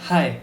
Hai,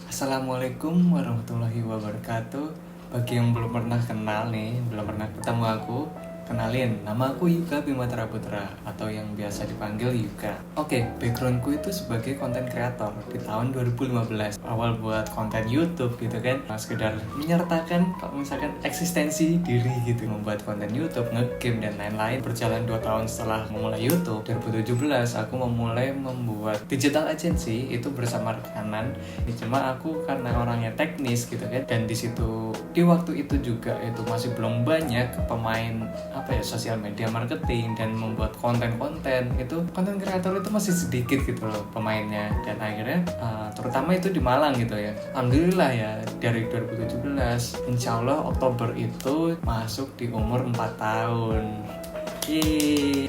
Assalamualaikum warahmatullahi wabarakatuh. Bagi yang belum pernah kenal nih, belum pernah ketemu aku, kenalin, nama aku Yuka Bimatra Putra atau yang biasa dipanggil Yuka. Oke, backgroundku itu sebagai content creator di tahun 2015. Awal buat konten YouTube gitu kan, sekedar menyertakan kalau misalkan eksistensi diri gitu, membuat konten YouTube, nge-game dan lain-lain. Berjalan 2 tahun setelah memulai YouTube, 2017 aku memulai membuat digital agency itu bersama rekanan. Cuma aku karena orangnya teknis gitu kan, dan di situ di waktu itu juga itu masih belum banyak pemain sosial media marketing dan membuat konten-konten, itu konten kreator itu masih sedikit gitu loh pemainnya. Dan akhirnya terutama itu di Malang gitu ya, alhamdulillah ya, dari 2017 insya Allah Oktober itu masuk di umur 4 tahun.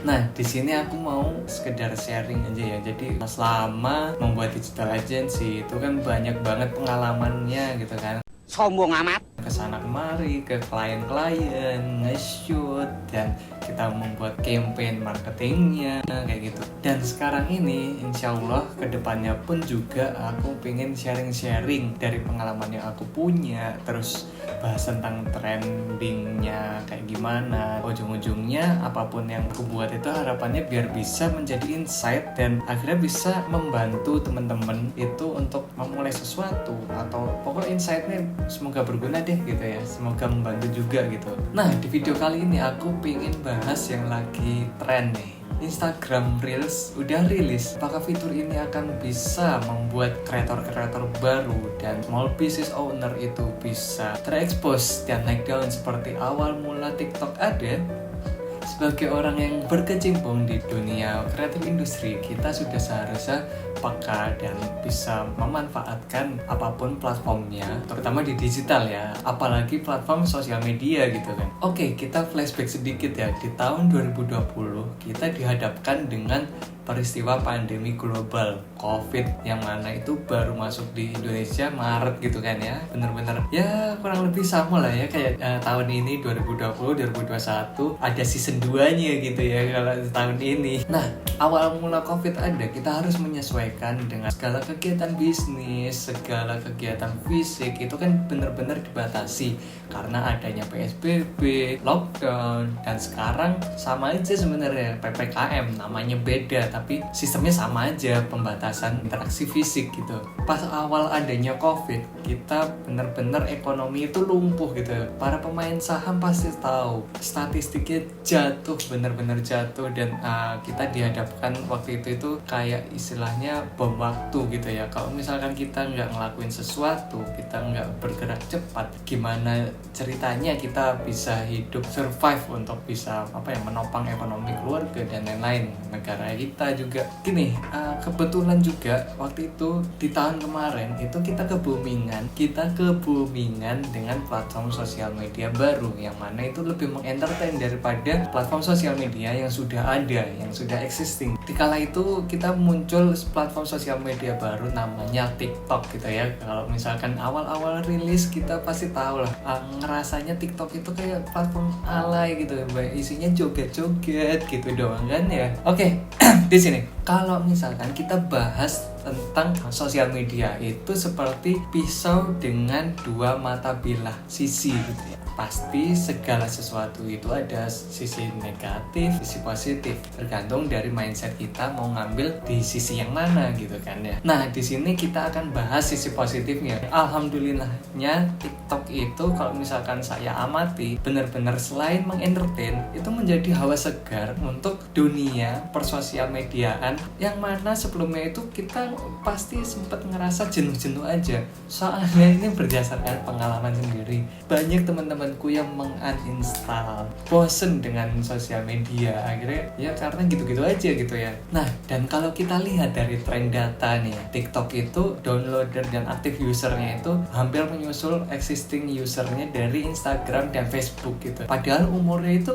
Nah, di sini aku mau sekedar sharing aja ya. Jadi selama membuat digital agency itu kan banyak banget pengalamannya gitu kan. Sombong amat. Kesana kemari ke klien-klien, nge-shoot, dan kita membuat campaign marketingnya kayak gitu. Dan sekarang ini insya Allah kedepannya pun juga aku pengen sharing-sharing dari pengalaman yang aku punya, terus bahas tentang trendingnya kayak gimana. Ujung-ujungnya apapun yang aku buat itu harapannya biar bisa menjadi insight dan akhirnya bisa membantu teman-teman itu untuk memulai sesuatu, atau pokoknya insightnya semoga berguna deh gitu ya, semoga membantu juga gitu. Nah, di video kali ini aku pengen bahas yang lagi tren nih. Instagram Reels udah rilis. Apakah fitur ini akan bisa membuat kreator-kreator baru dan small business owner itu bisa terekspos dan naik daun seperti awal mula TikTok ada? Sebagai orang yang berkecimpung di dunia kreatif industri, kita sudah seharusnya peka dan bisa memanfaatkan apapun platformnya, terutama di digital ya, apalagi platform sosial media gitu kan. Oke, kita flashback sedikit ya. Di tahun 2020 kita dihadapkan dengan peristiwa pandemi global COVID, yang mana itu baru masuk di Indonesia Maret gitu kan ya. Bener-bener ya kurang lebih sama lah ya kayak tahun ini 2020-2021 ada season 2-nya gitu ya kalau tahun ini. Nah, awal mula COVID ada, kita harus menyesuaikan dengan segala kegiatan bisnis, segala kegiatan fisik itu kan bener-bener dibatasi karena adanya PSBB, lockdown, dan sekarang sama aja sebenarnya PPKM, namanya beda tapi sistemnya sama aja, pembatasan interaksi fisik gitu. Pas awal adanya COVID, kita bener-bener ekonomi itu lumpuh gitu. Para pemain saham pasti tahu statistiknya jatuh, bener-bener jatuh, dan kita dihadapkan waktu itu kayak istilahnya bom waktu gitu ya. Kalau misalkan kita nggak ngelakuin sesuatu, kita nggak bergerak cepat, gimana ceritanya kita bisa hidup, survive untuk bisa menopang ekonomi keluarga dan lain-lain, negara kita juga. Gini, kebetulan juga waktu itu di tahun kemarin itu kita keboomingan dengan platform sosial media baru, yang mana itu lebih mengentertain daripada platform sosial media yang sudah ada, yang sudah existing. Dikala itu kita muncul platform sosial media baru namanya TikTok gitu ya. Kalau misalkan awal-awal rilis kita pasti tahu lah, ngerasanya TikTok itu kayak platform alay gitu, isinya joget-joget gitu doang kan ya. Oke, di sini kalau misalkan kita bahas tentang sosial media itu seperti pisau dengan dua mata bilah sisi gitu ya. Pasti segala sesuatu itu ada sisi negatif, sisi positif, tergantung dari mindset kita mau ngambil di sisi yang mana gitu kan ya. Nah, di sini kita akan bahas sisi positifnya. Alhamdulillahnya TikTok itu kalau misalkan saya amati, benar-benar selain mengentertain, itu menjadi hawa segar untuk dunia persosial mediaan, yang mana sebelumnya itu kita pasti sempat ngerasa jenuh-jenuh aja. Soalnya ini berdasarkan pengalaman sendiri. Banyak teman-temanku yang menguninstall, bosen dengan sosial media, akhirnya ya karena gitu-gitu aja gitu ya. Nah, dan kalau kita lihat dari tren data nih, TikTok itu downloader dan aktif usernya itu hampir menyusul existing usernya dari Instagram dan Facebook gitu. Padahal umurnya itu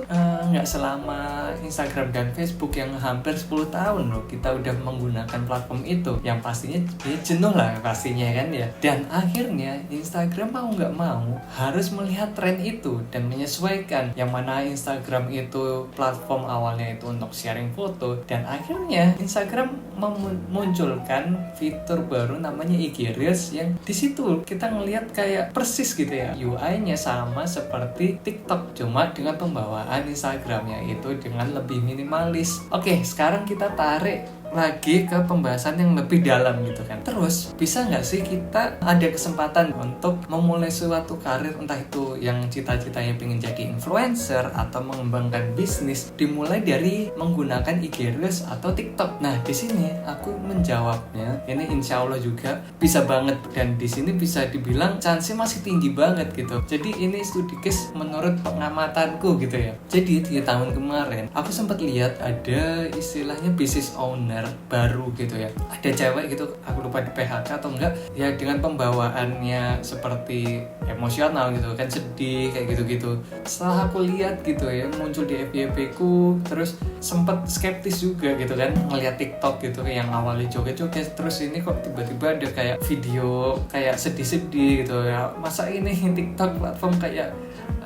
nggak selama Instagram dan Facebook yang hampir 10 tahun loh kita udah menggunakan platform itu, yang pastinya ya jenuh lah pastinya kan ya. Dan akhirnya Instagram mau nggak mau harus melihat tren itu dan menyesuaikan yang mana Instagram itu platform awalnya itu untuk sharing foto, dan akhirnya Instagram memunculkan fitur baru namanya IG Reels, yang di situ kita ngelihat kayak persis gitu ya, UI-nya sama seperti TikTok cuma dengan pembawaan Instagramnya itu dengan lebih minimalis. Oke, sekarang kita tarik lagi ke pembahasan yang lebih dalam gitu kan. Terus bisa nggak sih kita ada kesempatan untuk memulai suatu karir, entah itu yang cita-citanya pengen jadi influencer atau mengembangkan bisnis, dimulai dari menggunakan IG Reels atau TikTok? Nah di sini aku menjawabnya, ini insya Allah juga bisa banget, dan di sini bisa dibilang chance masih tinggi banget gitu. Jadi ini studi case menurut pengamatanku gitu ya. Jadi di tahun kemarin aku sempat lihat ada istilahnya business owner baru gitu ya, ada cewek gitu, aku lupa di PHK atau enggak ya, dengan pembawaannya seperti emosional gitu kan, sedih kayak gitu-gitu. Setelah aku lihat gitu ya, muncul di FYP ku, terus sempet skeptis juga gitu kan ngeliat TikTok gitu yang awalnya joget-joget, terus ini kok tiba-tiba ada kayak video kayak sedih-sedih gitu ya, masa ini TikTok platform kayak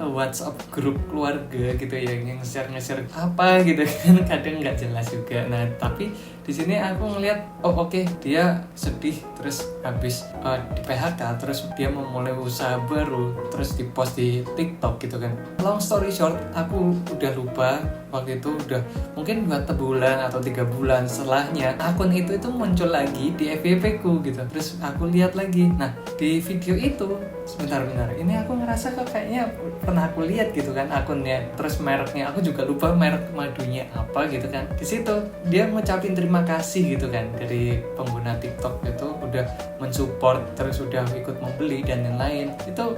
WhatsApp grup keluarga gitu ya, yang nge-share apa gitu kan, kadang nggak jelas juga. Nah tapi di sini aku ngelihat oke, dia sedih terus habis di PHK, terus dia memulai usaha baru, terus dipost di TikTok gitu kan. Long story short, aku udah lupa waktu itu, udah mungkin 2 bulan atau 3 bulan setelahnya akun itu muncul lagi di FYP ku gitu. Terus aku lihat lagi, nah di video itu sebentar, ini aku ngerasa kok kayaknya pernah aku lihat gitu kan akunnya, terus mereknya aku juga lupa merek madunya apa gitu kan. Di situ dia ngucapin terima kasih gitu kan dari pengguna TikTok itu udah mensupport, terus udah ikut membeli dan lain-lain. Itu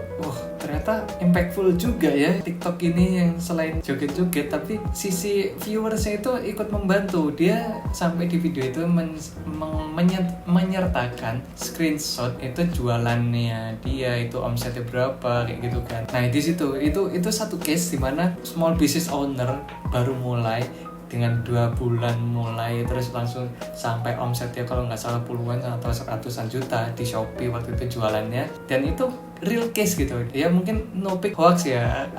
ternyata impactful juga ya TikTok ini, yang selain joget-joget tapi sisi viewersnya itu ikut membantu. Dia sampai di video itu menyertakan screenshot itu jualannya dia, itu omsetnya berapa kayak gitu kan. Nah di situ itu satu case dimana small business owner baru mulai dengan 2 bulan mulai, terus langsung sampai omsetnya kalau nggak salah puluhan atau seratusan juta di Shopee waktu itu jualannya. Dan itu real case gitu ya, mungkin no pick hoax ya,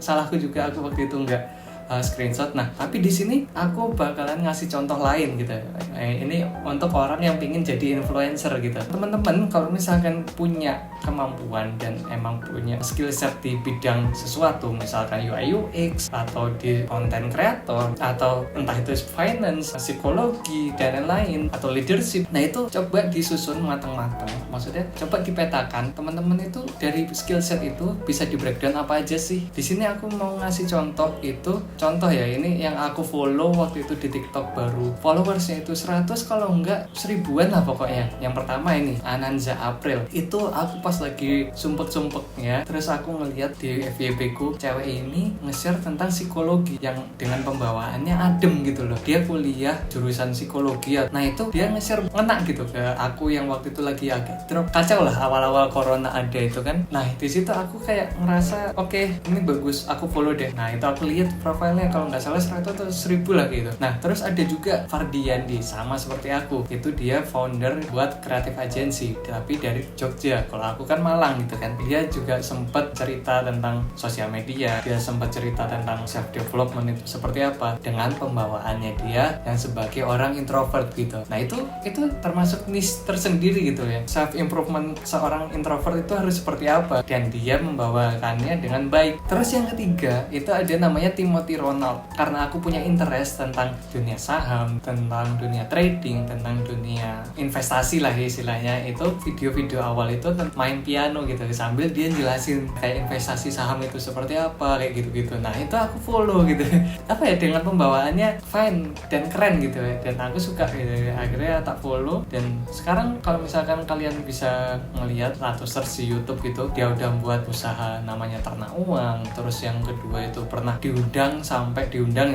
salahku juga, aku waktu itu nggak screenshot. Nah tapi di sini aku bakalan ngasih contoh lain gitu. Ini untuk orang yang pingin jadi influencer gitu. Teman-teman kalau misalkan punya kemampuan dan emang punya skill set di bidang sesuatu, misalkan UI UX atau di content creator atau entah itu finance, psikologi dan lain-lain, atau leadership, nah itu coba disusun matang-matang. Maksudnya coba dipetakan teman-teman itu dari skill set itu bisa di breakdown apa aja sih. Di sini aku mau ngasih contoh itu. Contoh ya, ini yang aku follow waktu itu di TikTok baru, followersnya itu 100 kalau enggak 1000-an lah pokoknya. Yang pertama ini Ananza April, itu aku pas lagi sumpek-sumpeknya, terus aku ngeliat di FYP ku cewek ini nge-share tentang psikologi yang dengan pembawaannya adem gitu loh. Dia kuliah jurusan psikologi ya. Nah itu dia nge-share ngena gitu ke aku yang waktu itu lagi agak drop, kacau lah awal-awal corona ada itu kan. Nah di situ aku kayak ngerasa oke, ini bagus, aku follow deh. Nah itu aku lihat profilnya kalau nggak salah 100 atau 1000 lah gitu. Nah terus ada juga Fardiandi, sama seperti aku, itu dia founder buat creative agency tapi dari Jogja. Kalau aku kan Malang gitu kan. Dia juga sempat cerita tentang sosial media, dia sempat cerita tentang self development itu seperti apa dengan pembawaannya dia yang sebagai orang introvert gitu. Nah itu termasuk niche tersendiri gitu ya, self improvement seorang introvert itu harus seperti apa, dan dia membawakannya dengan baik. Terus yang ketiga itu ada namanya Timothy Ronald, karena aku punya interest tentang dunia saham, tentang dunia trading, tentang dunia investasi lah istilahnya. Itu video-video awal itu main piano gitu sambil dia jelasin kayak investasi saham itu seperti apa kayak gitu-gitu. Nah itu aku follow gitu apa ya, dengan pembawaannya fine dan keren gitu ya, dan aku suka gitu. Akhirnya tak follow, dan sekarang kalau misalkan kalian bisa ngelihat atau search di YouTube gitu, dia udah buat usaha namanya Ternak Uang. Terus yang kedua itu pernah sampai diundang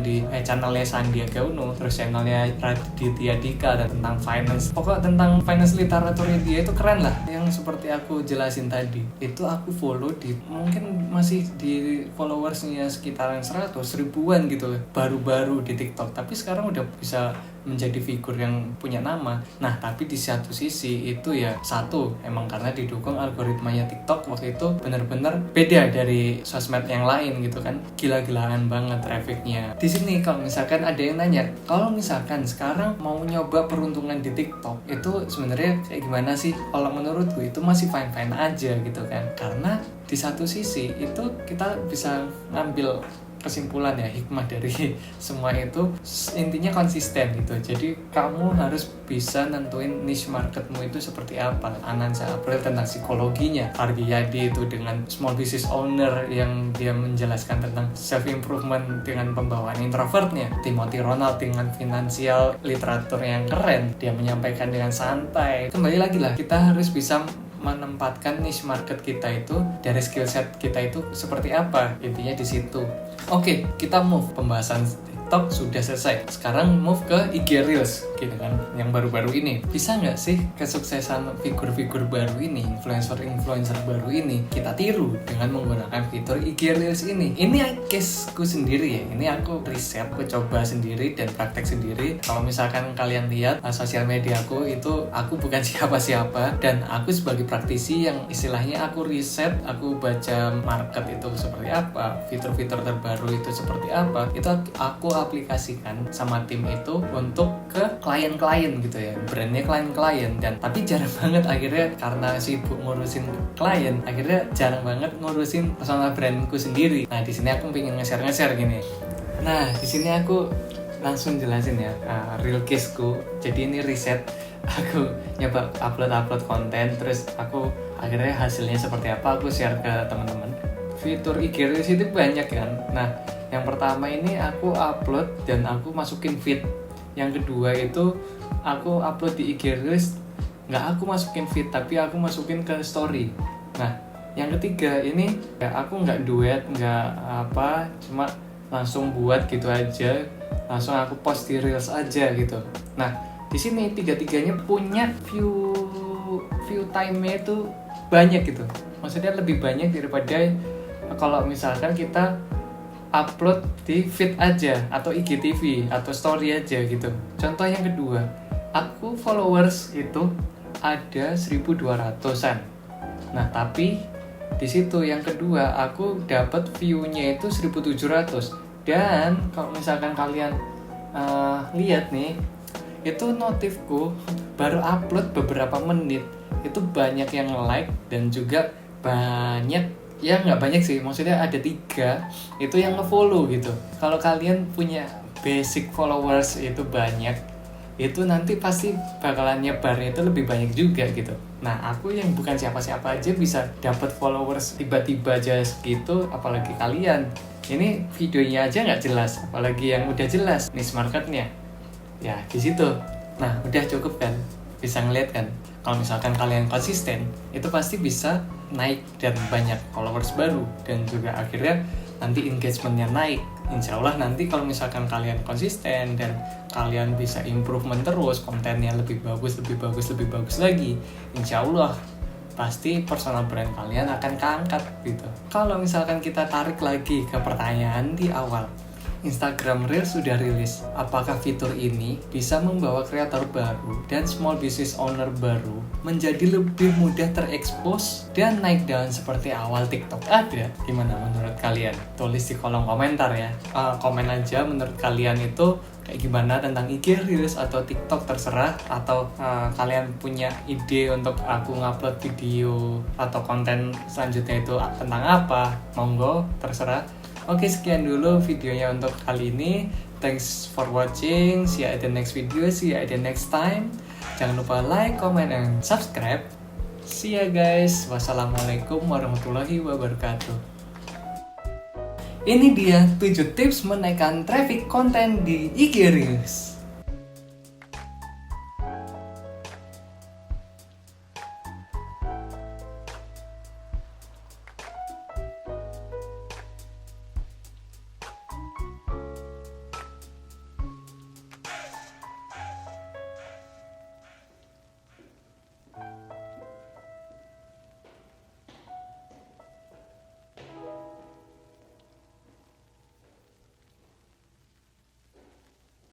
di channelnya Sandiaga Uno, terus channelnya Raditya Dika, dan tentang finance. Pokoknya tentang finance literaturnya dia itu keren lah, yang seperti aku jelasin tadi. Itu aku follow di, mungkin masih di followersnya sekitaran 100 ribuan gitu, baru-baru di TikTok, tapi sekarang udah bisa menjadi figur yang punya nama. Nah, tapi di satu sisi itu ya satu, emang karena didukung algoritmanya TikTok waktu itu benar-benar beda dari sosmed yang lain gitu kan. Gila-gilaan banget trafficnya. Di sini kalau misalkan ada yang nanya, kalau misalkan sekarang mau nyoba peruntungan di TikTok, itu sebenarnya kayak gimana sih? Kalau menurutku itu masih fine-fine aja gitu kan. Karena di satu sisi itu kita bisa ngambil kesimpulan ya, hikmah dari semua itu intinya konsisten gitu. Jadi kamu harus bisa nentuin niche marketmu itu seperti apa. Anansa April tentang psikologinya, Argiyadi itu dengan small business owner yang dia menjelaskan tentang self improvement dengan pembawaan introvertnya, Timothy Ronald dengan finansial literatur yang keren, dia menyampaikan dengan santai. Kembali lagi lah, kita harus bisa menempatkan niche market kita itu dari skill set kita itu seperti apa, intinya di situ. Oke, kita move, pembahasan TikTok sudah selesai. Sekarang move ke IG Reels gitu kan, yang baru-baru ini. Bisa nggak sih kesuksesan figur-figur baru ini, influencer baru ini kita tiru dengan menggunakan fitur IG Reels ini? Ini caseku sendiri ya, ini aku riset, aku coba sendiri dan praktek sendiri. Kalau misalkan kalian lihat sosial media aku itu, aku bukan siapa-siapa dan aku sebagai praktisi yang istilahnya aku riset, aku baca market itu seperti apa, fitur-fitur terbaru itu seperti apa, itu aku aplikasikan sama tim itu untuk ke klien-klien gitu ya, brandnya klien-klien. Dan tapi jarang banget akhirnya karena sibuk ngurusin klien, akhirnya jarang banget ngurusin personal brandku sendiri. Nah di sini aku pengen nge-share gini. Nah di sini aku langsung jelasin ya real caseku. Jadi ini riset, aku nyoba upload konten, terus aku akhirnya hasilnya seperti apa aku share ke teman-teman. Fitur IG Reels itu banyak kan. Nah yang pertama ini aku upload dan aku masukin feed. Yang kedua itu aku upload di IG Reels, nggak aku masukin feed tapi aku masukin ke story. Nah yang ketiga ini ya aku nggak duet, nggak apa, cuma langsung buat gitu aja, langsung aku post di Reels aja gitu. Nah di sini tiga-tiganya punya view time-nya itu banyak gitu, maksudnya lebih banyak daripada kalau misalkan kita upload di feed aja atau IGTV atau story aja gitu. Contoh yang kedua, aku followers itu ada 1.200-an. Nah tapi di situ yang kedua aku dapat view-nya itu 1.700. Dan kalau misalkan kalian lihat nih, itu notifku baru upload beberapa menit itu banyak yang like dan juga banyak, ya nggak banyak sih, maksudnya ada 3 itu yang nge-follow gitu. Kalau kalian punya basic followers itu banyak, itu nanti pasti bakalan nyebarnya itu lebih banyak juga gitu. Nah aku yang bukan siapa-siapa aja bisa dapat followers tiba-tiba aja segitu, apalagi kalian. Ini videonya aja nggak jelas, apalagi yang udah jelas niche marketnya. Ya di situ. Nah udah cukup kan, bisa ngeliat kan. Kalau misalkan kalian konsisten, itu pasti bisa naik dan banyak followers baru, dan juga akhirnya nanti engagementnya naik. Insya Allah nanti kalau misalkan kalian konsisten dan kalian bisa improvement terus, kontennya lebih bagus lagi, insya Allah pasti personal brand kalian akan keangkat gitu. Kalau misalkan kita tarik lagi ke pertanyaan di awal, Instagram Reels sudah rilis. Apakah fitur ini bisa membawa kreator baru dan small business owner baru menjadi lebih mudah terekspos dan naik daun seperti awal TikTok? Ada? Gimana menurut kalian? Tulis di kolom komentar ya. Komen aja menurut kalian itu kayak gimana tentang IG Reels atau TikTok, terserah. Atau kalian punya ide untuk aku ngupload video atau konten selanjutnya itu tentang apa? Monggo, terserah. Oke, sekian dulu videonya untuk kali ini. Thanks for watching. See you at the next video. See you at the next time. Jangan lupa like, comment, and subscribe. See ya guys. Wassalamualaikum warahmatullahi wabarakatuh. Ini dia 7 tips menaikkan traffic konten di IG Reels.